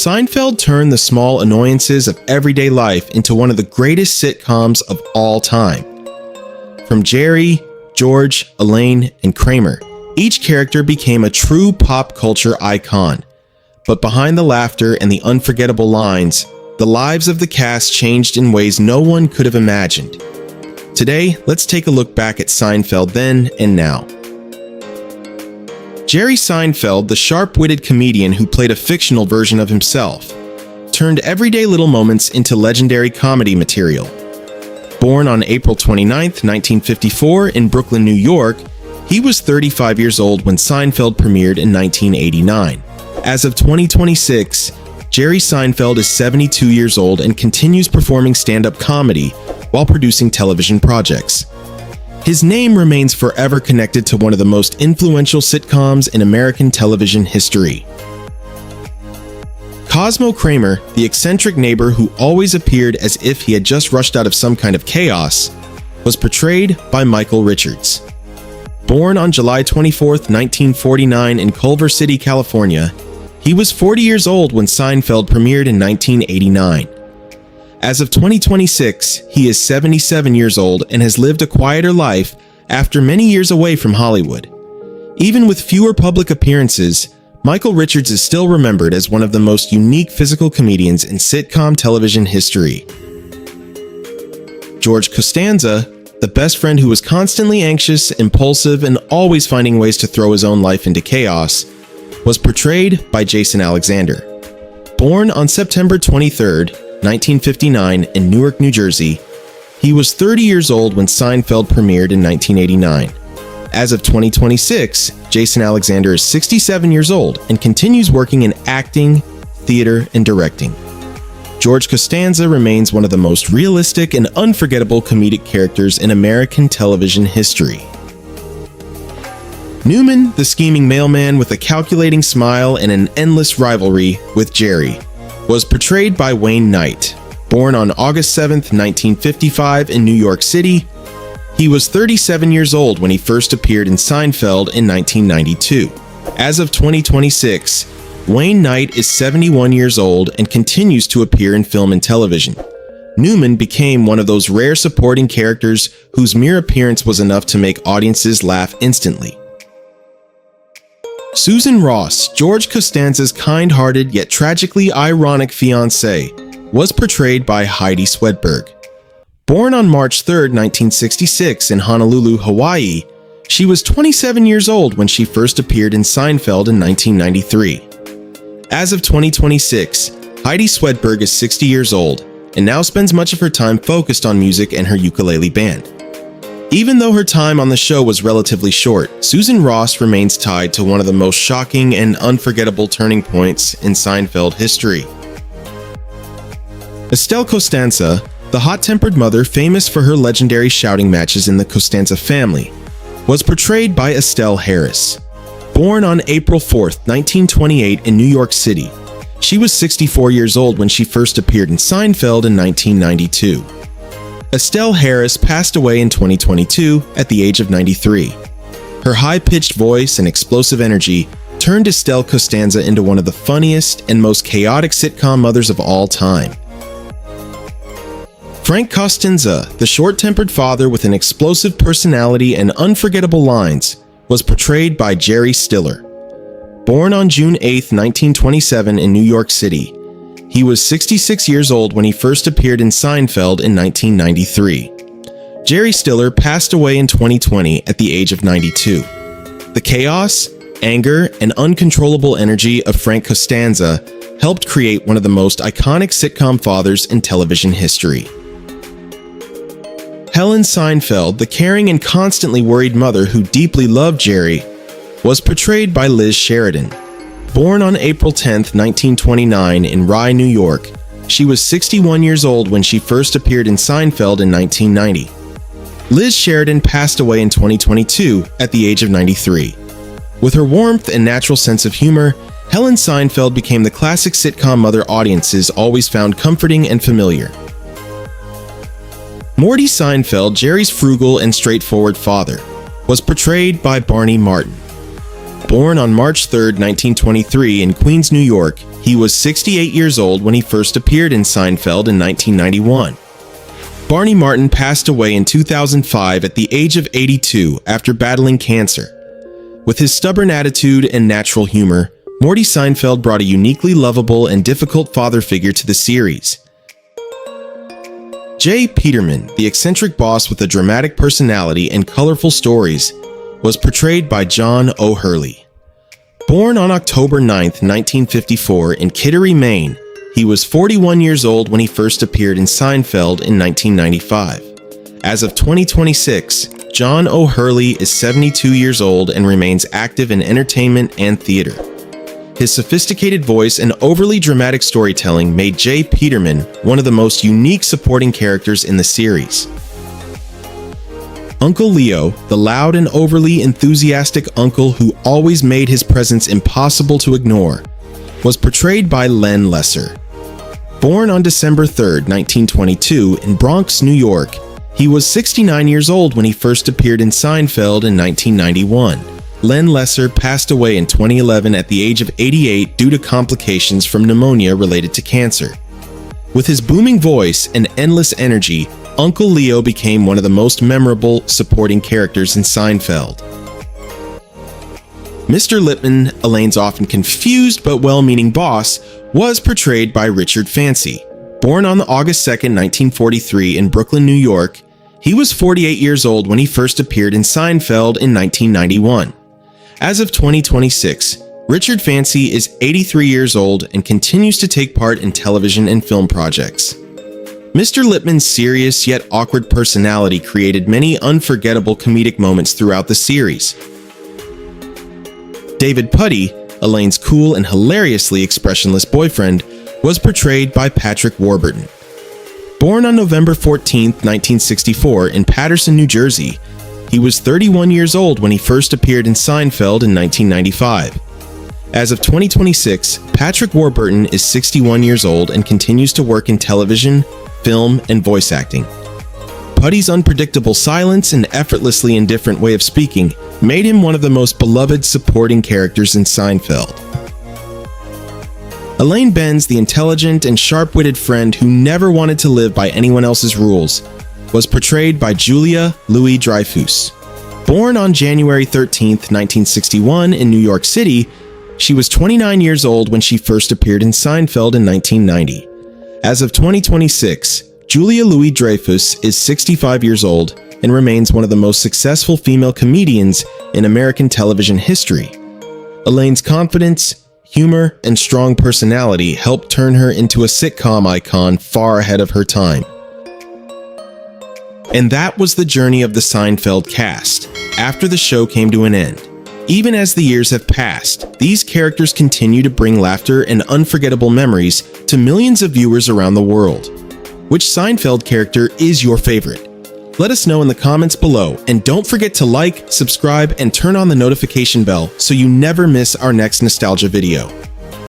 Seinfeld turned the small annoyances of everyday life into one of the greatest sitcoms of all time. From Jerry, George, Elaine, and Kramer, each character became a true pop culture icon. But behind the laughter and the unforgettable lines, the lives of the cast changed in ways no one could have imagined. Today, let's take a look back at Seinfeld then and now. Jerry Seinfeld, the sharp-witted comedian who played a fictional version of himself, turned everyday little moments into legendary comedy material. Born on April 29, 1954 in Brooklyn, New York, he was 35 years old when Seinfeld premiered in 1989. As of 2026, Jerry Seinfeld is 72 years old and continues performing stand-up comedy while producing television projects. His name remains forever connected to one of the most influential sitcoms in American television history. Cosmo Kramer, the eccentric neighbor who always appeared as if he had just rushed out of some kind of chaos, was portrayed by Michael Richards. Born on July 24, 1949 in Culver City, California, he was 40 years old when Seinfeld premiered in 1989. As of 2026, he is 77 years old and has lived a quieter life after many years away from Hollywood. Even with fewer public appearances, Michael Richards is still remembered as one of the most unique physical comedians in sitcom television history. George Costanza, the best friend who was constantly anxious, impulsive, and always finding ways to throw his own life into chaos, was portrayed by Jason Alexander. Born on September 23, 1959 in Newark, New Jersey, he was 30 years old when Seinfeld premiered in 1989. As of 2026, Jason Alexander is 67 years old and continues working in acting, theater, and directing. George Costanza remains one of the most realistic and unforgettable comedic characters in American television history. Newman, the scheming mailman with a calculating smile and an endless rivalry with Jerry, was portrayed by Wayne Knight. Born on August 7, 1955 in New York City, he was 37 years old when he first appeared in Seinfeld in 1992. As of 2026, Wayne Knight is 71 years old and continues to appear in film and television. Newman became one of those rare supporting characters whose mere appearance was enough to make audiences laugh instantly. Susan Ross, George Costanza's kind-hearted yet tragically ironic fiancée, was portrayed by Heidi Swedberg. Born on March 3, 1966 in Honolulu, Hawaii, she was 27 years old when she first appeared in Seinfeld in 1993. As of 2026, Heidi Swedberg is 60 years old and now spends much of her time focused on music and her ukulele band. Even though her time on the show was relatively short, Susan Ross remains tied to one of the most shocking and unforgettable turning points in Seinfeld history. Estelle Costanza, the hot-tempered mother famous for her legendary shouting matches in the Costanza family, was portrayed by Estelle Harris. Born on April 4, 1928 in New York City, she was 64 years old when she first appeared in Seinfeld in 1992. Estelle Harris passed away in 2022 at the age of 93. Her high-pitched voice and explosive energy turned Estelle Costanza into one of the funniest and most chaotic sitcom mothers of all time. Frank Costanza, the short-tempered father with an explosive personality and unforgettable lines, was portrayed by Jerry Stiller. Born on June 8, 1927 in New York City, he was 66 years old when he first appeared in Seinfeld in 1993. Jerry Stiller passed away in 2020 at the age of 92. The chaos, anger, and uncontrollable energy of Frank Costanza helped create one of the most iconic sitcom fathers in television history. Helen Seinfeld, the caring and constantly worried mother who deeply loved Jerry, was portrayed by Liz Sheridan. Born on April 10, 1929 in Rye, New York, she was 61 years old when she first appeared in Seinfeld in 1990. Liz Sheridan passed away in 2022 at the age of 93. With her warmth and natural sense of humor, Helen Seinfeld became the classic sitcom mother audiences always found comforting and familiar. Morty Seinfeld, Jerry's frugal and straightforward father, was portrayed by Barney Martin. Born on March 3, 1923 in Queens, New York, he was 68 years old when he first appeared in Seinfeld in 1991. Barney Martin passed away in 2005 at the age of 82 after battling cancer. With his stubborn attitude and natural humor, Morty Seinfeld brought a uniquely lovable and difficult father figure to the series. Jay Peterman, the eccentric boss with a dramatic personality and colorful stories, was portrayed by John O'Hurley. Born on October 9, 1954 in Kittery, Maine, he was 41 years old when he first appeared in Seinfeld in 1995. As of 2026, John O'Hurley is 72 years old and remains active in entertainment and theater. His sophisticated voice and overly dramatic storytelling made Jay Peterman one of the most unique supporting characters in the series. Uncle Leo, the loud and overly enthusiastic uncle who always made his presence impossible to ignore, was portrayed by Len Lesser. Born on December 3, 1922 in Bronx, New York, he was 69 years old when he first appeared in Seinfeld in 1991. Len Lesser passed away in 2011 at the age of 88 due to complications from pneumonia related to cancer. With his booming voice and endless energy, Uncle Leo became one of the most memorable supporting characters in Seinfeld. Mr. Lippman, Elaine's often confused but well-meaning boss, was portrayed by Richard Fancy. Born on August 2, 1943 in Brooklyn, New York, he was 48 years old when he first appeared in Seinfeld in 1991. As of 2026, Richard Fancy is 83 years old and continues to take part in television and film projects. Mr. Lippman's serious yet awkward personality created many unforgettable comedic moments throughout the series. David Puddy, Elaine's cool and hilariously expressionless boyfriend, was portrayed by Patrick Warburton. Born on November 14, 1964 in Paterson, New Jersey, he was 31 years old when he first appeared in Seinfeld in 1995. As of 2026, Patrick Warburton is 61 years old and continues to work in television, film, and voice acting. Puddy's unpredictable silence and effortlessly indifferent way of speaking made him one of the most beloved supporting characters in Seinfeld. Elaine Benz, the intelligent and sharp-witted friend who never wanted to live by anyone else's rules, was portrayed by Julia Louis-Dreyfus. Born on January 13, 1961 in New York City, she was 29 years old when she first appeared in Seinfeld in 1990. As of 2026, Julia Louis-Dreyfus is 65 years old and remains one of the most successful female comedians in American television history. Elaine's confidence, humor, and strong personality helped turn her into a sitcom icon far ahead of her time. And that was the journey of the Seinfeld cast, after the show came to an end. Even as the years have passed, these characters continue to bring laughter and unforgettable memories to millions of viewers around the world. Which Seinfeld character is your favorite? Let us know in the comments below, and don't forget to like, subscribe, and turn on the notification bell so you never miss our next nostalgia video.